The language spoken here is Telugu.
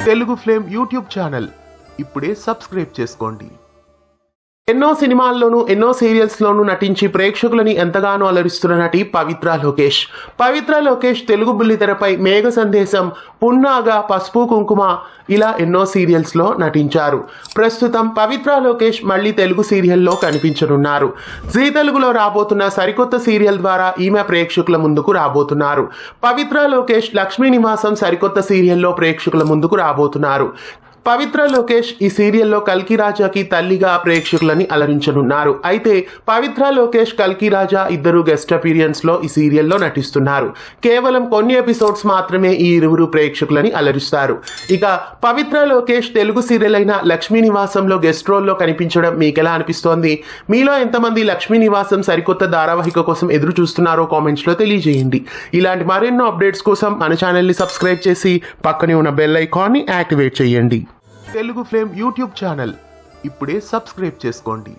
తెలుగు ఫ్లేమ్ యూట్యూబ్ ఛానల్ ఇప్పుడే సబ్స్క్రైబ్ చేసుకోండి. ఎన్నో సినిమాల్లోనూ ఎన్నో సీరియల్స్లోనూ నటించి ప్రేక్షకులని ఎంతగానో అలరిస్తున్న నటి పవిత్ర లోకేష్. పవిత్ర లోకేష్ తెలుగు బుల్లితెరపై మేఘ సందేశం, పున్నాగా, పసుపు కుంకుమ ఇలా ఎన్నో సీరియల్స్లో నటించారు. ప్రస్తుతం పవిత్ర లోకేష్ మళ్ళీ తెలుగు సీరియల్లో కనిపించనున్నారు. జీ తెలుగులో రాబోతున్న సరికొత్త సీరియల్ ద్వారా ఈమె ప్రేక్షకుల ముందుకు రాబోతున్నారు. పవిత్ర లోకేష్ లక్ష్మీ నివాసం సరికొత్త సీరియల్లో ప్రేక్షకుల ముందుకు రాబోతున్నారు. పవిత్ర లోకేష్ ఈ సీరియల్లో కల్కి రాజాకి తల్లిగా ప్రేక్షకులని అలరించనున్నారు. అయితే పవిత్ర లోకేష్, కల్కి రాజా ఇద్దరు గెస్ట్ అపీరియన్స్ లో ఈ సీరియల్లో నటిస్తున్నారు. కేవలం కొన్ని ఎపిసోడ్స్ మాత్రమే ఈ ఇరువురు ప్రేక్షకులని అలరిస్తారు. ఇక పవిత్ర లోకేష్ తెలుగు సీరియల్ అయిన లక్ష్మీ నివాసంలో గెస్ట్ రోల్లో కనిపించడం మీకెలా అనిపిస్తోంది? మీలో ఎంతమంది లక్ష్మీ నివాసం సరికొత్త ధారావాహిక కోసం ఎదురు చూస్తున్నారో కామెంట్స్ లో తెలియజేయండి. ఇలాంటి మరెన్నో అప్డేట్స్ కోసం మన ఛానల్ని సబ్స్క్రైబ్ చేసి పక్కనే ఉన్న బెల్ ఐకాన్ని యాక్టివేట్ చేయండి. తెలుగు ఫ్లేమ్ యూట్యూబ్ ఛానల్ ఇప్పుడే సబ్స్క్రైబ్ చేసుకోండి.